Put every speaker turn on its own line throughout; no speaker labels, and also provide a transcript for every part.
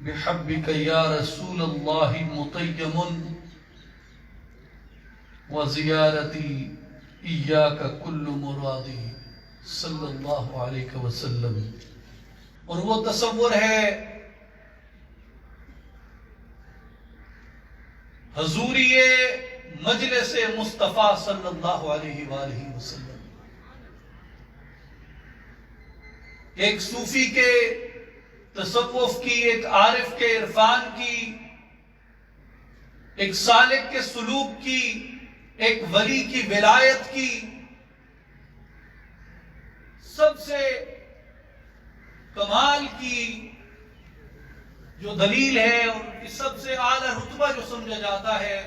بحبك يا رسول الله مطيم وزيارتي إياك كل مرادي صلی اللہ علیہ وسلم۔ اور وہ تصور ہے حضوری مجلس مصطفیٰ صلی اللہ علیہ وآلہ وسلم، ایک صوفی کے تصوف کی، ایک عارف کے عرفان کی، ایک سالک کے سلوک کی، ایک ولی کی ولایت کی سب سے کمال کی جو دلیل ہے، ان کی سب سے اعلیٰ رتبہ جو سمجھا جاتا ہے،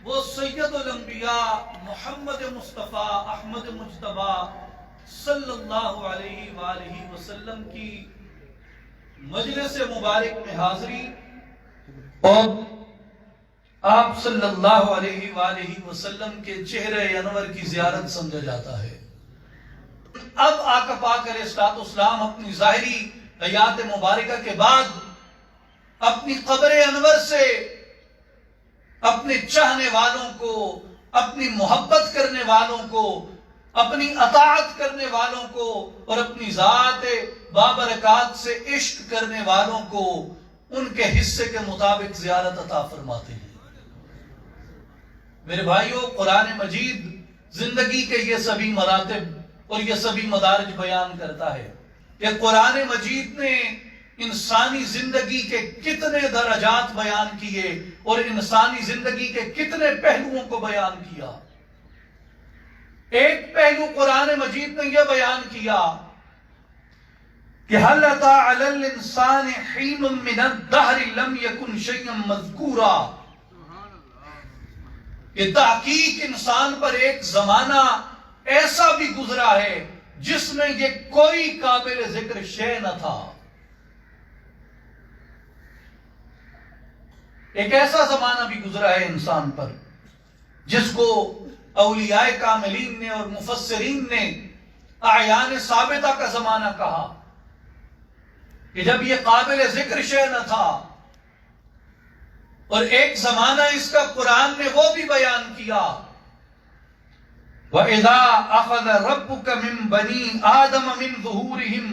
وہ سید الانبیاء محمد مصطفیٰ احمد مجتبی صلی اللہ علیہ وآلہ وسلم کی مجلس مبارک میں حاضری اور آپ صلی اللہ علیہ وآلہ وسلم کے چہرے انور کی زیارت سمجھا جاتا ہے۔ اب آقا پاک علیہ الصلوۃ والسلام اپنی ظاہری حیات مبارکہ کے بعد اپنی قبر انور سے اپنے چاہنے والوں کو، اپنی محبت کرنے والوں کو، اپنی اطاعت کرنے والوں کو اور اپنی ذات بابرکات سے عشق کرنے والوں کو ان کے حصے کے مطابق زیارت عطا فرماتے ہیں۔ میرے بھائیوں، قرآن مجید زندگی کے یہ سبھی مراتب اور یہ سبھی مدارج بیان کرتا ہے کہ قرآن مجید نے انسانی زندگی کے کتنے درجات بیان کیے اور انسانی زندگی کے کتنے پہلوؤں کو بیان کیا۔ ایک پہلو قرآن مجید نے یہ بیان کیا کہ هل أتى على الإنسان حين من الدهر لم يكن شيئا مذكورا، کہ تحقیق انسان پر ایک زمانہ ایسا بھی گزرا ہے جس میں یہ کوئی قابل ذکر شے نہ تھا۔ ایک ایسا زمانہ بھی گزرا ہے انسان پر جس کو اولیاء کاملین نے اور مفسرین نے اعیان ثابتہ کا زمانہ کہا، کہ جب یہ قابل ذکر شے نہ تھا۔ اور ایک زمانہ اس کا قرآن نے وہ بھی بیان کیا، وَإِذَا أَخَذَ رَبُّكَ مِن بَنِي آدَمَ مِن ظُهُورِهِمْ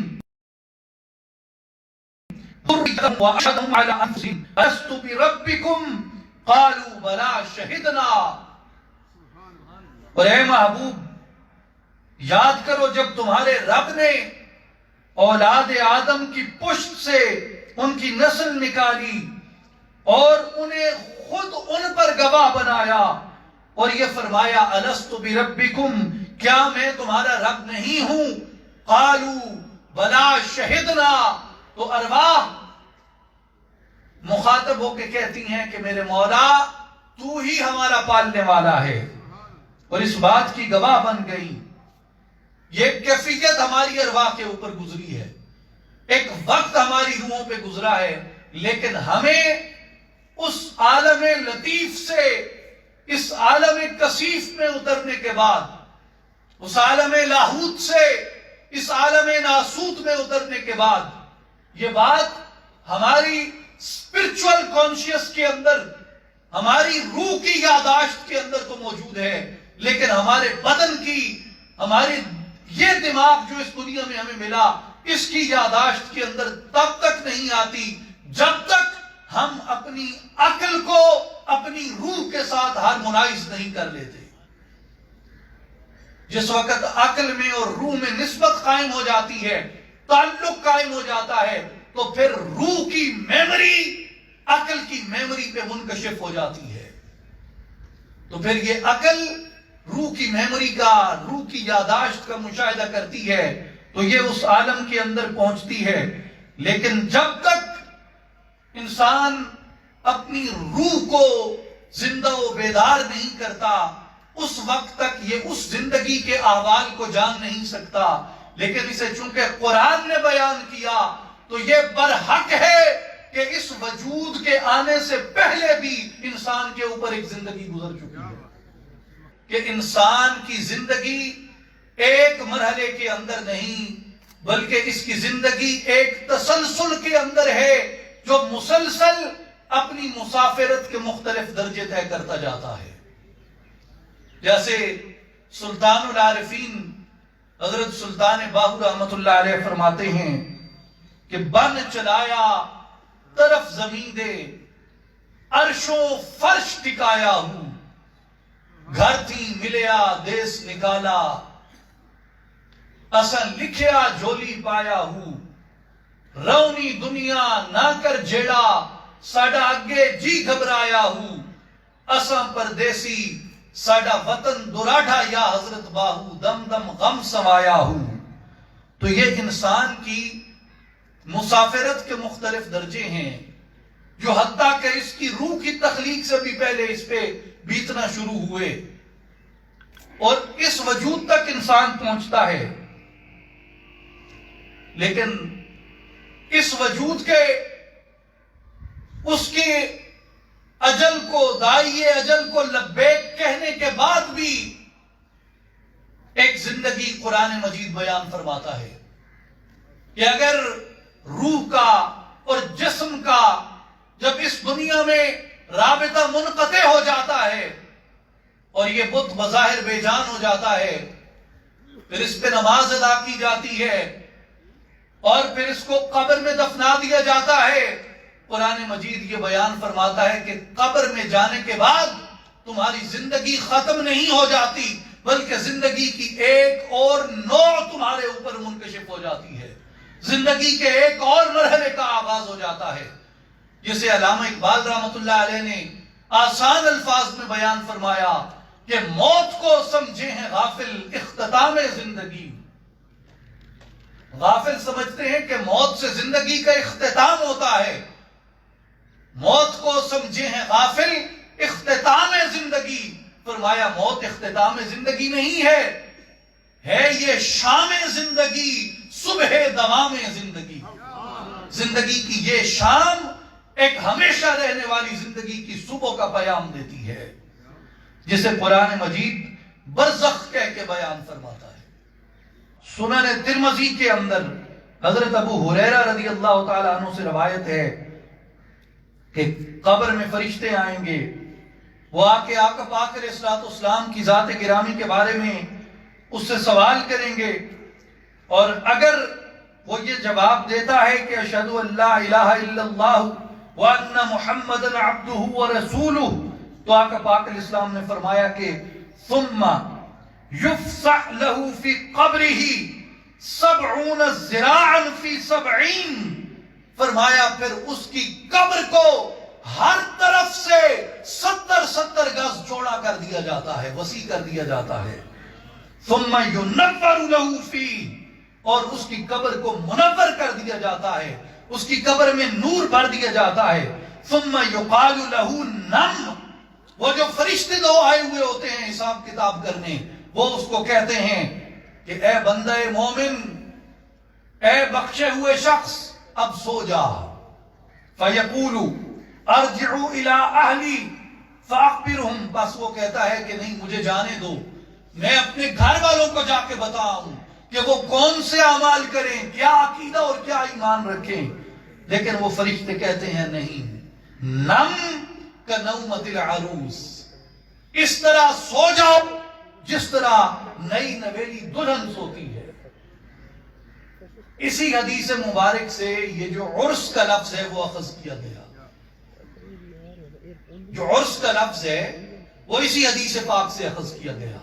ذُرِّيَّتَهُمْ وَأَشْهَدَهُمْ عَلَىٰ أَنفُسِهِمْ أَلَسْتُ بِرَبِّكُمْ قَالُوا بَلَىٰ شَهِدْنَا۔ اور اے محبوب، یاد کرو جب تمہارے رب نے اولاد آدم کی پشت سے ان کی نسل نکالی اور انہیں خود ان پر گواہ بنایا اور یہ فرمایا الستُ بربکم، کیا میں تمہارا رب نہیں ہوں؟ قالوا بلا شہدنا، تو ارواح مخاطب ہو کے کہتی ہیں کہ میرے مولا تو ہی ہمارا پالنے والا ہے، اور اس بات کی گواہ بن گئی۔ یہ کیفیت ہماری ارواح کے اوپر گزری ہے، ایک وقت ہماری روحوں پہ گزرا ہے، لیکن ہمیں اس عالم لطیف سے اس عالم کثیف میں اترنے کے بعد، اس عالم لاہوت سے اس عالم ناسوت میں اترنے کے بعد، یہ بات ہماری اسپرچول کانشیس کے اندر، ہماری روح کی یاداشت کے اندر تو موجود ہے، لیکن ہمارے بدن کی، ہماری یہ دماغ جو اس دنیا میں ہمیں ملا، اس کی یاداشت کے اندر تب تک نہیں آتی جب تک ہم اپنی عقل کو اپنی روح کے ساتھ ہارمونائز نہیں کر لیتے۔ جس وقت عقل میں اور روح میں نسبت قائم ہو جاتی ہے، تعلق قائم ہو جاتا ہے، تو پھر روح کی میموری عقل کی میموری پہ منکشف ہو جاتی ہے۔ تو پھر یہ عقل روح کی میموری کا، روح کی یاداشت کا مشاہدہ کرتی ہے تو یہ اس عالم کے اندر پہنچتی ہے، لیکن جب تک انسان اپنی روح کو زندہ و بیدار نہیں کرتا، اس وقت تک یہ اس زندگی کے احوال کو جان نہیں سکتا۔ لیکن اسے چونکہ قرآن نے بیان کیا تو یہ برحق ہے کہ اس وجود کے آنے سے پہلے بھی انسان کے اوپر ایک زندگی گزر چکی ہے، کہ انسان کی زندگی ایک مرحلے کے اندر نہیں بلکہ اس کی زندگی ایک تسلسل کے اندر ہے، جو مسلسل اپنی مسافرت کے مختلف درجے طے کرتا جاتا ہے. جیسے سلطان العارفین حضرت سلطان باہو رحمت اللہ علیہ فرماتے ہیں کہ بن چلایا طرف زمین دے عرش و فرش ٹکایا ہوں، گھر تھی ملیا دیس نکالا، اساں لکھیا جھولی پایا ہوں، رونی دنیا نہ کر جیڑا، ساڈا اگے جی گھبرایا ہوں، اساں پردیسی ساڈا وطن دراڈھا یا حضرت باہو، دم دم غم سوایا ہوں. تو یہ انسان کی مسافرت کے مختلف درجے ہیں جو حتیٰ کہ اس کی روح کی تخلیق سے بھی پہلے اس پہ بیتنا شروع ہوئے اور اس وجود تک انسان پہنچتا ہے. لیکن اس وجود کے اس کے اجل کو داعیے اجل کو لبیک کہنے کے بعد بھی ایک زندگی قرآن مجید بیان فرماتا ہے کہ اگر روح کا اور جسم کا جب اس دنیا میں رابطہ منقطع ہو جاتا ہے اور یہ بت بظاہر بے جان ہو جاتا ہے، پھر اس پہ نماز ادا کی جاتی ہے اور پھر اس کو قبر میں دفنا دیا جاتا ہے، قرآن مجید یہ بیان فرماتا ہے کہ قبر میں جانے کے بعد تمہاری زندگی ختم نہیں ہو جاتی بلکہ زندگی کی ایک اور نوع تمہارے اوپر منکشف ہو جاتی ہے، زندگی کے ایک اور مرحلے کا آغاز ہو جاتا ہے، جسے علامہ اقبال رحمت اللہ علیہ نے آسان الفاظ میں بیان فرمایا کہ موت کو سمجھے ہیں غافل اختتام زندگی. غافل سمجھتے ہیں کہ موت سے زندگی کا اختتام ہوتا ہے، موت کو سمجھے ہیں غافل اختتام زندگی. فرمایا موت اختتام زندگی نہیں ہے یہ شام زندگی، صبح دوام زندگی. زندگی کی یہ شام ایک ہمیشہ رہنے والی زندگی کی صبح کا پیام دیتی ہے جسے قرآن مجید برزخ کہہ کے بیان فرماتا ہے. سنن ترمذی کے اندر حضرت ابو ہریرہ رضی اللہ تعالیٰ عنہ سے روایت ہے کہ قبر میں فرشتے آئیں گے، وہ آ کے آقا پاک علیہ الصلوۃ والسلام کی ذات گرامی کے بارے میں اس سے سوال کریں گے، اور اگر وہ یہ جواب دیتا ہے کہ اشہد ان لا الہ الا اللہ وان محمدا عبدہ ورسولہ، تو آقا پاک علیہ السلام نے فرمایا کہ ثم یفسح له فی قبرہ 70 ذراعا فی 70، فرمایا پھر اس کی قبر کو ہر طرف سے 70 گز چوڑا کر دیا جاتا ہے، وسیع کر دیا جاتا ہے. ثم ينور له فيه، اور اس کی قبر کو منور کر دیا جاتا ہے، اس کی قبر میں نور بھر دیا جاتا ہے. ثم يقال له نم، وہ جو فرشتے دو آئے ہوئے ہوتے ہیں حساب کتاب کرنے، وہ اس کو کہتے ہیں کہ اے بندہ مومن، اے بخشے ہوئے شخص، اب سو جا. فیقول ارجع الى اہلی فاخبرهم، بس وہ کہتا ہے کہ نہیں مجھے جانے دو، میں اپنے گھر والوں کو جا کے بتاؤں کہ وہ کون سے اعمال کریں، کیا عقیدہ اور کیا ایمان رکھیں. لیکن وہ فرشتے کہتے ہیں نہیں، نم کنومۃ العروس، اس طرح سو جاؤ جس طرح نئی نویلی دلہن سوتی ہے. اسی حدیث مبارک سے یہ جو عرس کا لفظ ہے وہ اخذ کیا گیا. جو عرس کا لفظ ہے وہ اسی حدیث پاک سے اخذ کیا گیا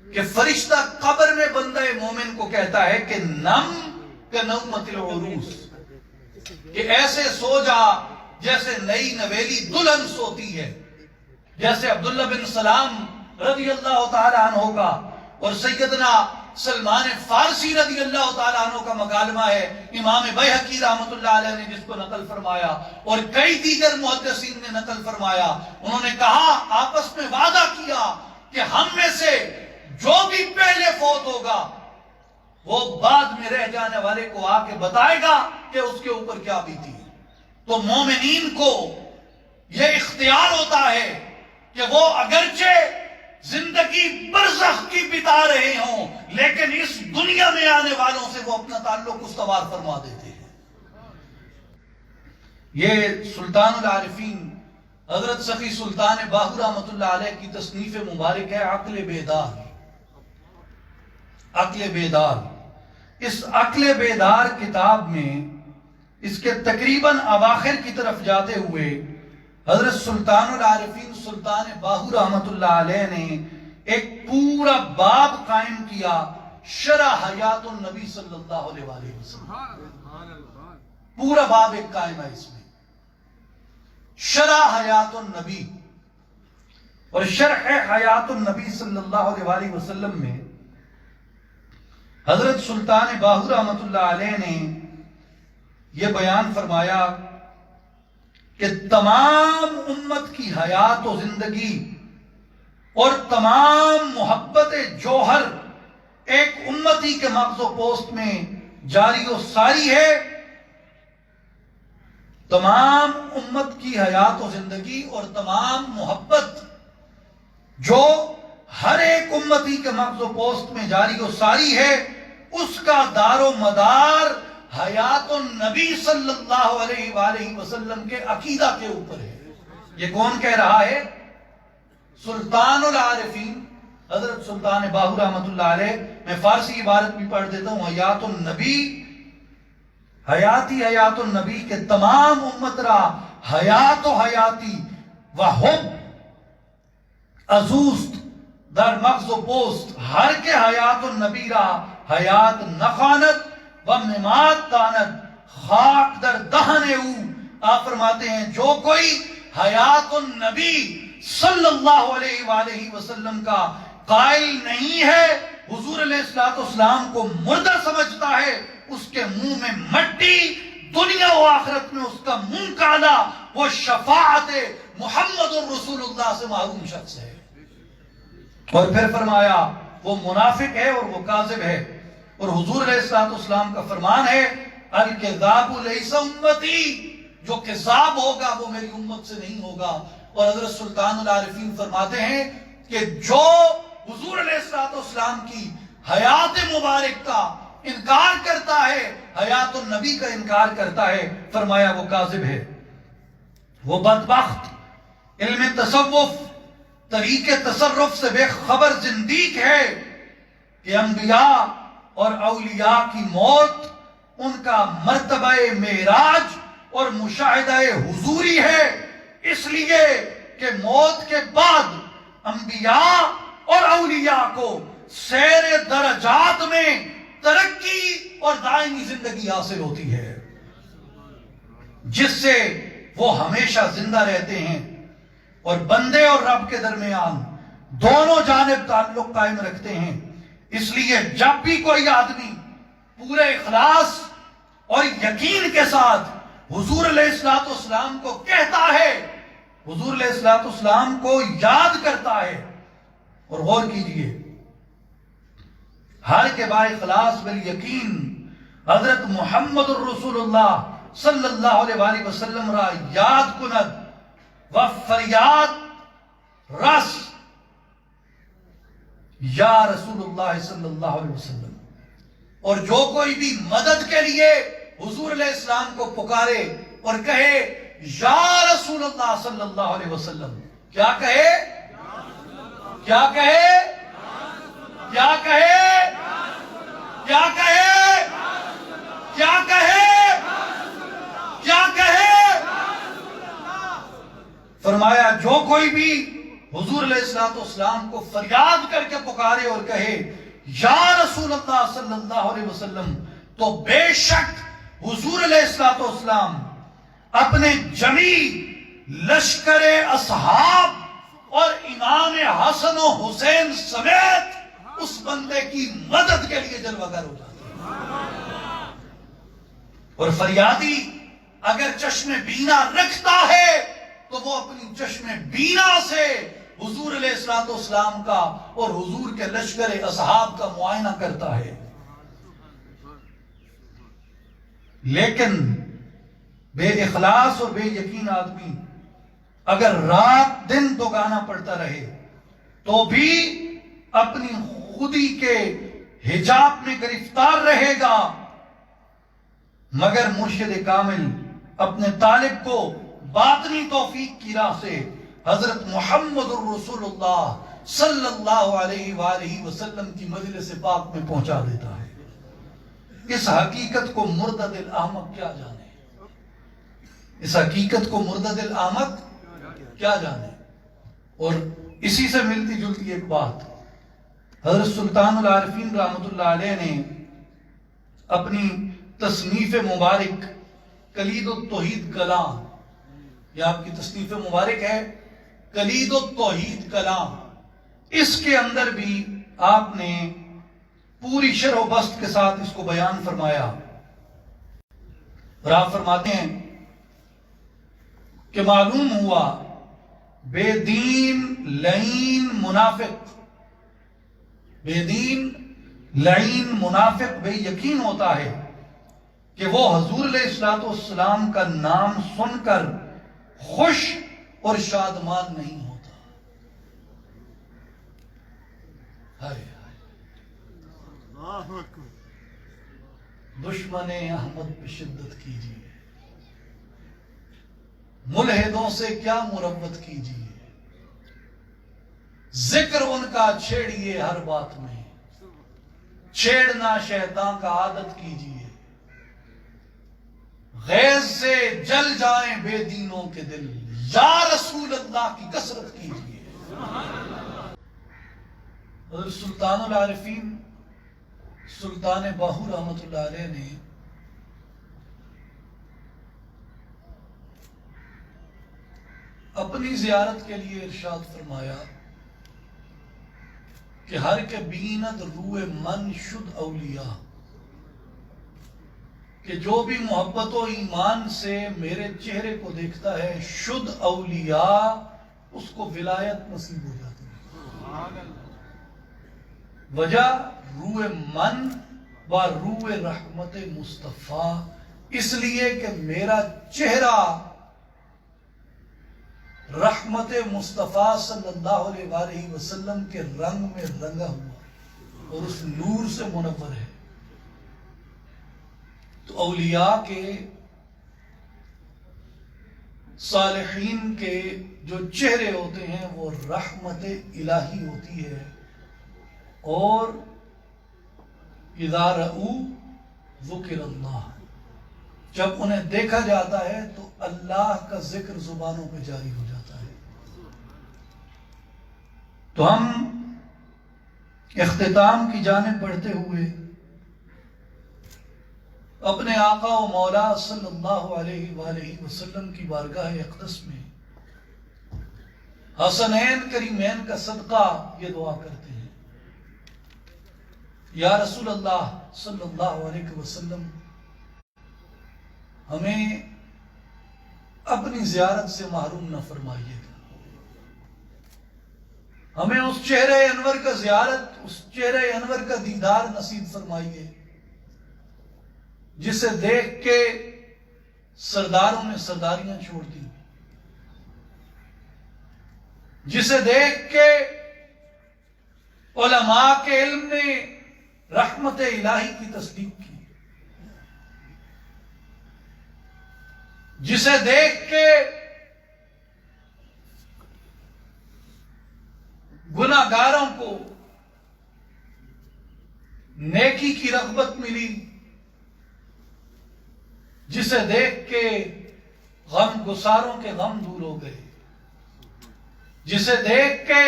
کہ فرشتہ قبر میں بندہ مومن کو کہتا ہے کہ نم کنومۃ العروس، کہ ایسے سو جا جیسے نئی نویلی دلہن سوتی ہے. جیسے عبداللہ بن سلام رضی اللہ تعالی عنہ کا اور سیدنا سلمان فارسی رضی اللہ تعالیٰ عنہ کا مکالمہ ہے، امام بیہقی رحمت اللہ علیہ نے جس کو نقل فرمایا اور کئی دیگر محدثین نے نقل فرمایا. انہوں نے کہا، آپس میں وعدہ کیا کہ ہم میں سے جو بھی پہلے فوت ہوگا وہ بعد میں رہ جانے والے کو آ کے بتائے گا کہ اس کے اوپر کیا بیتی. تو مومنین کو یہ اختیار ہوتا ہے کہ وہ اگرچہ زندگی برزخ کی بتا رہے ہوں لیکن اس دنیا میں آنے والوں سے وہ اپنا تعلق استوار فرما دیتے ہیں. یہ سلطان العارفین حضرت سخی سلطان باہو رحمۃ اللہ علیہ کی تصنیف مبارک ہے عقل بیدار. عقل بیدار. اس عقل بیدار کتاب میں اس کے تقریباً اواخر کی طرف جاتے ہوئے حضرت سلطان العارفین سلطان باہو رحمۃ اللہ علیہ نے ایک پورا باب قائم کیا شرح حیات النبی صلی اللہ علیہ وسلم. پورا باب ایک قائم ہے اس میں شرح حیات النبی. اور شرح حیات النبی صلی اللہ علیہ وسلم میں حضرت سلطان باہو رحمۃ اللہ علیہ نے یہ بیان فرمایا کہ تمام امت کی حیات و زندگی اور تمام محبت جوہر ایک امتی کے مغز و پوست میں جاری و ساری ہے. تمام امت کی حیات و زندگی اور تمام محبت جو ہر ایک امتی کے مغز و پوست میں جاری و ساری ہے اس کا دار و مدار حیات النبی صلی اللہ علیہ وآلہ وسلم کے عقیدہ کے اوپر ہے. یہ کون کہہ رہا ہے؟ سلطان العارفین حضرت سلطان باہو رحمۃ اللہ علیہ. میں فارسی عبارت بھی پڑھ دیتا ہوں. حیات النبی حیات النبی کے تمام امت را حیات و حیاتی و حب ازوست در مغز و پوست ہر کے حیات النبی را حیات نخواند و ممات داند خاک در دہن او. آپ فرماتے ہیں جو کوئی حیات النبی صلی اللہ علیہ وآلہ وسلم کا قائل نہیں ہے، حضور علیہ السلام کو مردہ سمجھتا ہے، اس کے منہ میں مٹی، دنیا و آخرت میں اس کا منہ کالا، وہ شفاعت محمد الرسول اللہ سے محروم شخص ہے. اور پھر فرمایا وہ منافق ہے اور وہ کاذب ہے. اور حضور علیہ السلام کا فرمان ہے الکذاب لیس امتی، جو کذاب ہوگا وہ میری امت سے نہیں ہوگا. اور حضرت سلطان العارفین فرماتے ہیں کہ جو حضور علیہ السلام کی حیات مبارک کا انکار کرتا ہے، حیات النبی کا انکار کرتا ہے، فرمایا وہ کاذب ہے، وہ بدبخت علم تصوف طریق تصرف سے بے خبر زندیق ہے کہ انبیاء اور اولیاء کی موت ان کا مرتبہ معراج اور مشاہدہ حضوری ہے، اس لیے کہ موت کے بعد انبیاء اور اولیاء کو سیر درجات میں ترقی اور دائمی زندگی حاصل ہوتی ہے جس سے وہ ہمیشہ زندہ رہتے ہیں اور بندے اور رب کے درمیان دونوں جانب تعلق قائم رکھتے ہیں. اس لیے جب بھی کوئی آدمی پورے اخلاص اور یقین کے ساتھ حضور علیہ السلام کو کہتا ہے، حضور علیہ السلام کو یاد کرتا ہے، اور غور کیجئے ہر کے با اخلاص بالیقین حضرت محمد الرسول اللہ صلی اللہ علیہ وآلہ وسلم را یاد کند و فریاد رس یا رسول اللہ صلی اللہ علیہ وسلم. اور جو کوئی بھی مدد کے لیے حضور علیہ السلام کو پکارے اور کہے یا رسول اللہ صلی اللہ علیہ وسلم، کیا کہے؟ کیا کہے؟ کیا کہے؟ کیا کہے؟ کیا کہے؟ کیا کہے؟ فرمایا جو کوئی بھی حضور علیہ السلام کو فریاد کر کے پکارے اور کہے یا رسول اللہ صلی اللہ علیہ وسلم، تو بے شک حضور علیہ السلام اپنے جمی لشکر اصحاب اور امام حسن و حسین سمیت اس بندے کی مدد کے لیے جلوہ گر ہو جاتے ہیں. اور فریادی اگر چشم بینا رکھتا ہے تو وہ اپنی چشم بینا سے حضور علیہ السلام کا اور حضور کے لشکر اصحاب کا معائنہ کرتا ہے. لیکن بے اخلاص اور بے یقین آدمی اگر رات دن دوگانا پڑتا رہے تو بھی اپنی خودی کے حجاب میں گرفتار رہے گا، مگر مرشد کامل اپنے طالب کو باطنی توفیق کی راہ سے حضرت محمد الرسول اللہ صلی اللہ علیہ وآلہ وسلم کی مجلس پاک میں پہنچا دیتا ہے۔ اس حقیقت کو مردہ دل احمق کیا جانے، اس حقیقت کو مردہ دل احمق کیا جانے۔ اور اسی سے ملتی جلتی ایک بات، حضرت سلطان العارفین رحمۃ اللہ علیہ نے اپنی تصنیف مبارک کلید التوحید کلام، یہ آپ کی تصنیف مبارک ہے کلید التوحید کلام، اس کے اندر بھی آپ نے پوری شرح و بسط کے ساتھ اس کو بیان فرمایا، اور آپ فرماتے ہیں کہ معلوم ہوا بے دین لعین منافق، بے دین لعین منافق بے یقین ہوتا ہے کہ وہ حضور علیہ السلام کا نام سن کر خوش اور شادمان نہیں ہوتا۔ ہائے دشمن احمد پہ شدت کیجیے، ملحدوں سے کیا مروت کیجیے، ذکر ان کا چھیڑیے ہر بات میں، چھیڑنا شیطان کا عادت کیجیے، غیظ سے جل جائیں بے دینوں کے دل، یا رسول اللہ کی کثرت کیجیے۔ حضرت سلطان العارفین سلطان باہو رحمۃ اللہ علیہ نے اپنی زیارت کے لیے ارشاد فرمایا کہ ہر کے بیند روئے من شد اولیاء، کہ جو بھی محبت و ایمان سے میرے چہرے کو دیکھتا ہے شد اولیاء، اس کو ولایت نصیب ہو جاتی ہے۔ وجہ روئے من و روئے رحمت مصطفیٰ، اس لیے کہ میرا چہرہ رحمت مصطفیٰ صلی اللہ علیہ وآلہ وسلم کے رنگ میں رنگا ہوا اور اس نور سے منور ہے۔ تو اولیاء کے، صالحین کے جو چہرے ہوتے ہیں وہ رحمت الہی ہوتی ہے، اور اذا رأوا ذکر اللہ، جب انہیں دیکھا جاتا ہے تو اللہ کا ذکر زبانوں پہ جاری ہو جاتا ہے۔ تو ہم اختتام کی جانب بڑھتے ہوئے اپنے آقا و مولا صلی اللہ علیہ وآلہ وسلم کی بارگاہ اقدس میں حسنین کریمین کا صدقہ یہ دعا کرتے ہیں، یا رسول اللہ صلی اللہ علیہ وسلم، ہمیں اپنی زیارت سے محروم نہ فرمائیے گا، ہمیں اس چہرہ انور کا زیارت، اس چہرہ انور کا دیدار نصیب فرمائیے جسے دیکھ کے سرداروں نے سرداریاں چھوڑ دی، جسے دیکھ کے علماء کے علم نے رحمت الہی کی تصدیق کی، جسے دیکھ کے گناہگاروں کو نیکی کی رغبت ملی، جسے دیکھ کے غم گساروں کے غم دور ہو گئے، جسے دیکھ کے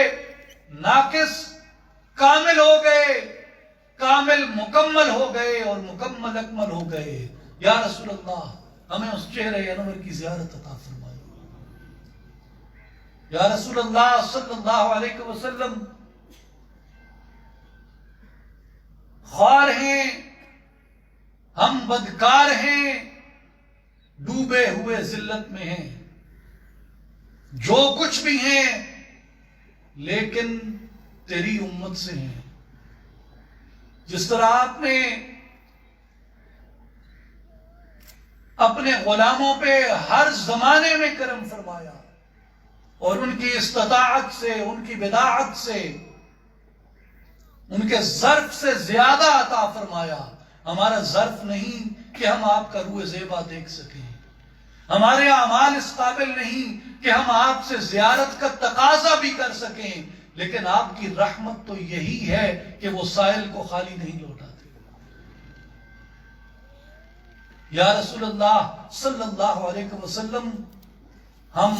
ناقص کامل ہو گئے، کامل مکمل ہو گئے اور مکمل اکمل ہو گئے۔ یا رسول اللہ، ہمیں اس چہرہ انور کی زیارت عطا فرمائے۔ یا رسول اللہ صلی اللہ علیہ وسلم، خوار ہیں ہم، بدکار ہیں، ڈوبے ہوئے ذلت میں ہیں، جو کچھ بھی ہیں لیکن تیری امت سے ہیں۔ جس طرح آپ نے اپنے غلاموں پہ ہر زمانے میں کرم فرمایا اور ان کی استطاعت سے، ان کی بداعت سے، ان کے ظرف سے زیادہ عطا فرمایا۔ ہمارا ظرف نہیں کہ ہم آپ کا روح زیبا دیکھ سکیں، ہمارے اعمال اس قابل نہیں کہ ہم آپ سے زیارت کا تقاضا بھی کر سکیں، لیکن آپ کی رحمت تو یہی ہے کہ وہ سائل کو خالی نہیں لوٹاتے۔ یا رسول اللہ صلی اللہ علیہ وسلم، ہم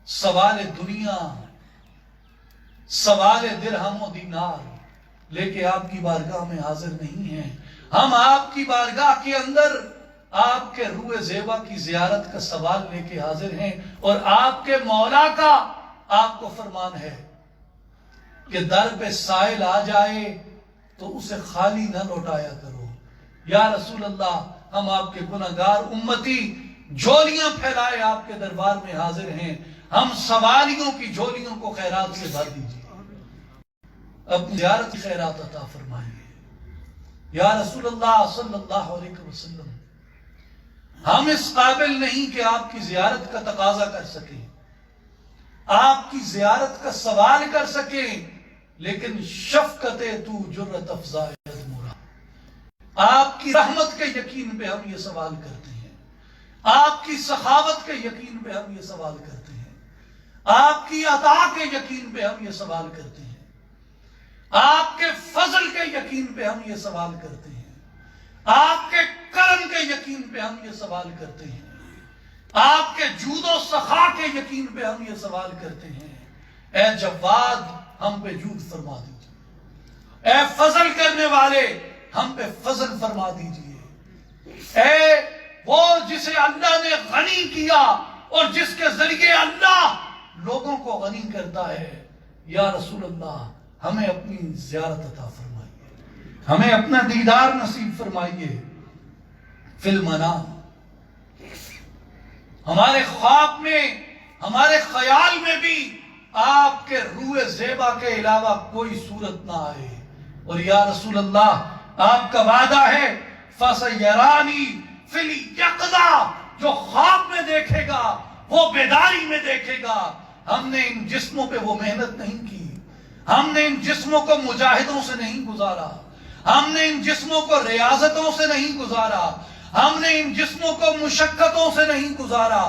سوال دنیا، سوال درہم و دینار لے کے آپ کی بارگاہ میں حاضر نہیں ہیں۔ ہم آپ کی بارگاہ کے اندر آپ کے روح زیبا کی زیارت کا سوال لے کے حاضر ہیں، اور آپ کے مولا کا آپ کو فرمان ہے کہ در پہ سائل آ جائے تو اسے خالی نہ لوٹایا کرو۔ یا رسول اللہ، ہم آپ کے گناہگار امتی جھولیاں پھیلائے آپ کے دربار میں حاضر ہیں، ہم سوالیوں کی جھولیوں کو خیرات سے بھر دیجیے، اپنی زیارت کی خیرات عطا فرمائیے۔ یا رسول اللہ صلی اللہ علیہ وسلم، ہم اس قابل نہیں کہ آپ کی زیارت کا تقاضا کر سکیں، آپ کی زیارت کا سوال کر سکیں، لیکن شفقت تو جرت افزائے آپ کی رحمت کے یقین پہ ہم یہ سوال کرتے ہیں، آپ کی سخاوت کے یقین پہ ہم یہ سوال کرتے ہیں، آپ کی عطا کے یقین پہ ہم یہ سوال کرتے ہیں، آپ کے فضل کے یقین پہ ہم یہ سوال کرتے ہیں، آپ کے کرم کے یقین پہ ہم یہ سوال کرتے ہیں، آپ کے جود و سخا کے یقین پہ ہم یہ سوال کرتے ہیں۔ اے جواد، ہم پہ جود فرما دیجیے، اے فضل کرنے والے، ہم پہ فضل فرما دیجئے، اے وہ جسے اللہ نے غنی کیا اور جس کے ذریعے اللہ لوگوں کو غنی کرتا ہے۔ یا رسول اللہ، ہمیں اپنی زیارت عطا فرمائیے، ہمیں اپنا دیدار نصیب فرمائیے۔ فی المنام، ہمارے خواب میں، ہمارے خیال میں بھی آپ کے روح زیبا کے علاوہ کوئی صورت نہ آئے، اور یا رسول اللہ، آپ کا وعدہ ہے فَسَيَرَانِي فِي الْيَقْظَةِ، جو خواب میں دیکھے گا وہ بیداری میں دیکھے گا۔ ہم نے ان جسموں پہ وہ محنت نہیں کی، ہم نے ان جسموں کو مجاہدوں سے نہیں گزارا، ہم نے ان جسموں کو ریاضتوں سے نہیں گزارا، ہم نے ان جسموں کو مشقتوں سے نہیں گزارا۔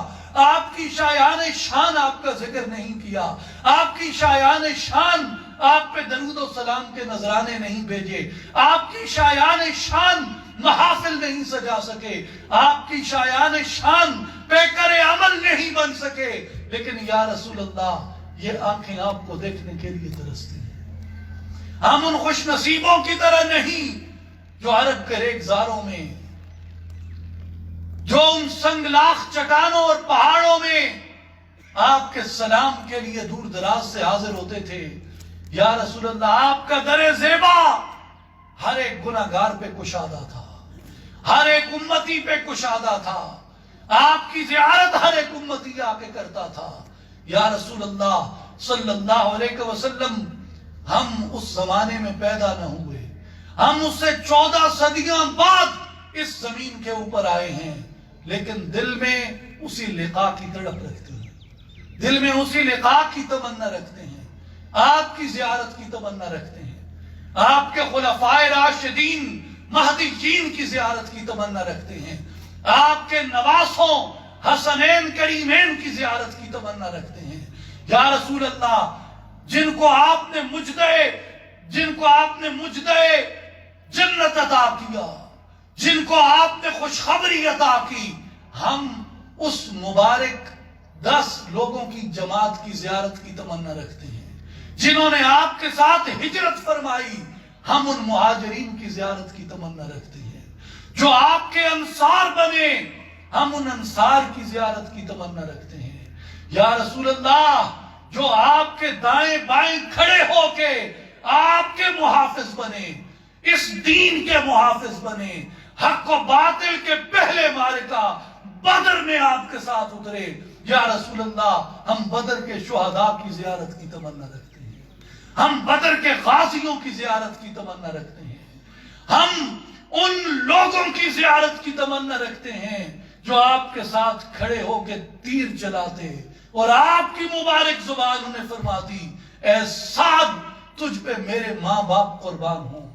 آپ کی شایان شان آپ کا ذکر نہیں کیا، آپ کی شایان شان آپ پہ درود و سلام کے نذرانے نہیں بھیجے، آپ کی شایان شان محافل نہیں سجا سکے، آپ کی شایان شان پیکر عمل نہیں بن سکے، لیکن یا رسول اللہ، یہ آنکھیں آپ کو دیکھنے کے لیے ترستی ہیں۔ ہم ان خوش نصیبوں کی طرح نہیں جو عرب کے ریگزاروں میں، جو ان سنگلاخ چٹانوں اور پہاڑوں میں آپ کے سلام کے لیے دور دراز سے حاضر ہوتے تھے۔ یا رسول اللہ، آپ کا در زیبا ہر ایک گناہگار پہ کشادہ تھا، ہر ایک امتی پہ کشادہ تھا، آپ کی زیارت ہر ایک امتی آ کے کرتا تھا۔ یا رسول اللہ صلی اللہ علیہ وسلم، ہم اس زمانے میں پیدا نہ ہوئے، ہم اس سے 14 صدیاں بعد اس زمین کے اوپر آئے ہیں، لیکن دل میں اسی لقاء کی تڑپ رکھتے ہیں، دل میں اسی لقاء کی تمنا رکھتے ہیں، آپ کی زیارت کی تمنا رکھتے ہیں، آپ کے خلفائے راشدین مہدیین کی زیارت کی تمنا رکھتے ہیں، آپ کے نواسوں حسنین کریمین کی زیارت کی تمنا رکھتے ہیں۔ یا رسول اللہ، جن کو آپ نے مجدے جنت عطا کیا، جن کو آپ نے خوشخبری عطا کی، ہم اس مبارک 10 لوگوں کی جماعت کی زیارت کی تمنا رکھتے ہیں جنہوں نے آپ کے ساتھ ہجرت فرمائی۔ ہم ان مہاجرین کی زیارت کی تمنا رکھتے ہیں جو آپ کے انصار بنے، ہم ان انصار کی زیارت کی تمنا رکھتے ہیں۔ یا رسول اللہ، جو آپ کے دائیں بائیں کھڑے ہو کے آپ کے محافظ بنے، اس دین کے محافظ بنے، حق و باطل کے پہلے معرکہ بدر میں آپ کے ساتھ اترے۔ یا رسول اللہ، ہم بدر کے شہداء کی زیارت کی تمنا رکھتے ہیں، ہم بدر کے غازیوں کی زیارت کی تمنا رکھتے ہیں، ہم ان لوگوں کی زیارت کی تمنا رکھتے ہیں جو آپ کے ساتھ کھڑے ہو کے تیر چلاتے اور آپ کی مبارک زبان انہیں فرماتی، اے سعد، تجھ پہ میرے ماں باپ قربان ہوں۔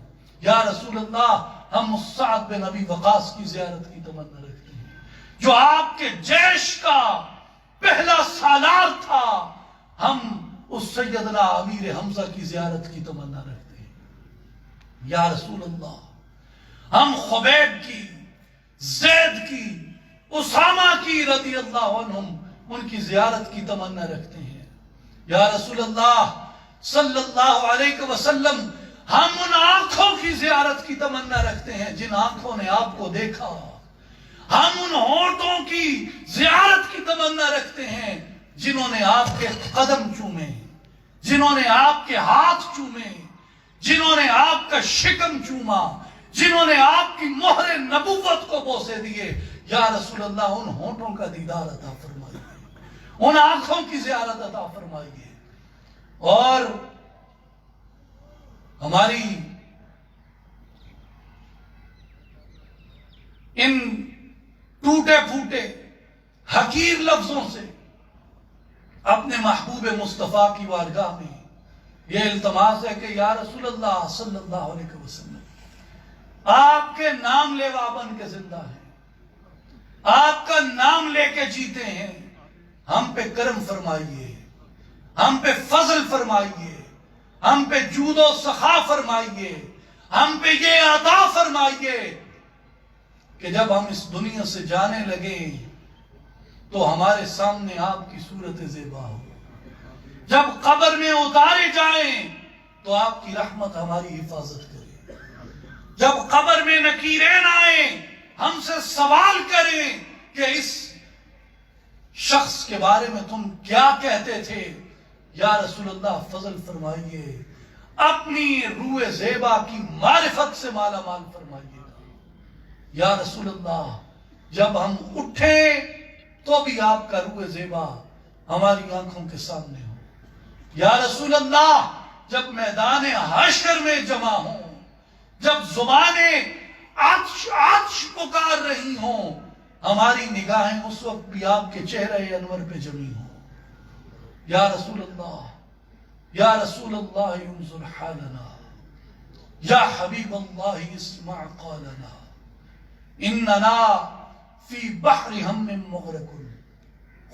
یا رسول اللہ، ہم سعد بن ابی وقاص کی زیارت کی تمنا رکھتے ہیں جو آپ کے جیش کا پہلا سالار تھا، ہم اس سیدنا امیر حمزہ کی زیارت کی تمنا رکھتے ہیں۔ یا رسول اللہ، ہم خبیب کی، زید کی، اسامہ کی رضی اللہ عنہم ان کی زیارت کی تمنا رکھتے ہیں۔ یا رسول اللہ صلی اللہ علیہ وسلم، ہم ان آنکھوں کی زیارت کی تمنا رکھتے ہیں جن آنکھوں نے آپ کو دیکھا۔ ہم ان ہونٹوں کی زیارت کی تمنا رکھتے ہیں جنہوں نے آپ کے قدم چومے، جنہوں نے آپ کے ہاتھ چومے، جنہوں نے آپ کا شکم چوما، جنہوں نے آپ کی مہر نبوت کو بوسے دیے۔ یا رسول اللہ، ان ہونٹوں کا دیدار عطا فرمائیے، ان آنکھوں کی زیارت عطا فرمائیے، اور ہماری ان ٹوٹے پھوٹے حقیر لفظوں سے اپنے محبوب مصطفیٰ کی بارگاہ میں یہ التماس ہے کہ یا رسول اللہ صلی اللہ علیہ وسلم، آپ کے نام لیوا بن کے زندہ ہیں، آپ کا نام لے کے جیتے ہیں، ہم پہ کرم فرمائیے، ہم پہ فضل فرمائیے، ہم پہ جود و سخا فرمائیے، ہم پہ یہ عطا فرمائیے کہ جب ہم اس دنیا سے جانے لگے تو ہمارے سامنے آپ کی صورت زیبا ہو، جب قبر میں اتارے جائیں تو آپ کی رحمت ہماری حفاظت کرے، جب قبر میں نکیرین آئیں ہم سے سوال کریں کہ اس شخص کے بارے میں تم کیا کہتے تھے، یا رسول اللہ فضل فرمائیے، اپنی روح زیبا کی معرفت سے مالا مال فرمائیے گا۔ یا رسول اللہ، جب ہم اٹھیں تو بھی آپ کا روح زیبا ہماری آنکھوں کے سامنے ہو۔ یا رسول اللہ، جب میدان حشر میں جمع ہوں، جب زبانیں آتش پکار رہی ہوں، ہماری نگاہیں اس وقت بھی آپ کے چہرے انور پہ جمی ہوں۔ یا رسول اللہ، یا رسول اللہ انظر حالنا، یا حبیب اللہ اسمع قالنا، اننا فی بحر ہم مغرق،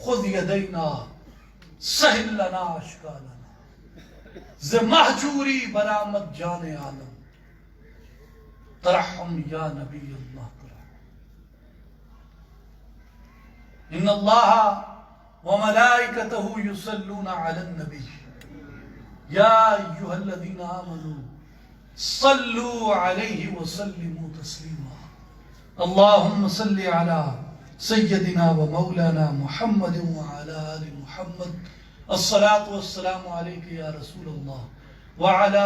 خذ یدینا سہل لنا اشکالنا، ز مہجوری برآمد جان عالم، ترحم یا نبی اللہ ترحم۔ ان اللہ وملائکتہ یصلون علی النبی یا ایہا الذین آمنوا صلوا علیہ وسلموا تسلیما۔ اللہم صل علی سیدنا و مولانا محمد وعلی آل محمد، الصلاة والسلام علیک یا رسول اللہ وعلی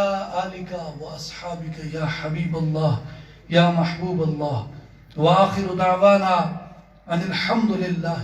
آلک و اصحابک یا حبیب اللہ یا محبوب اللہ، وآخر دعوانا ان الحمد للہ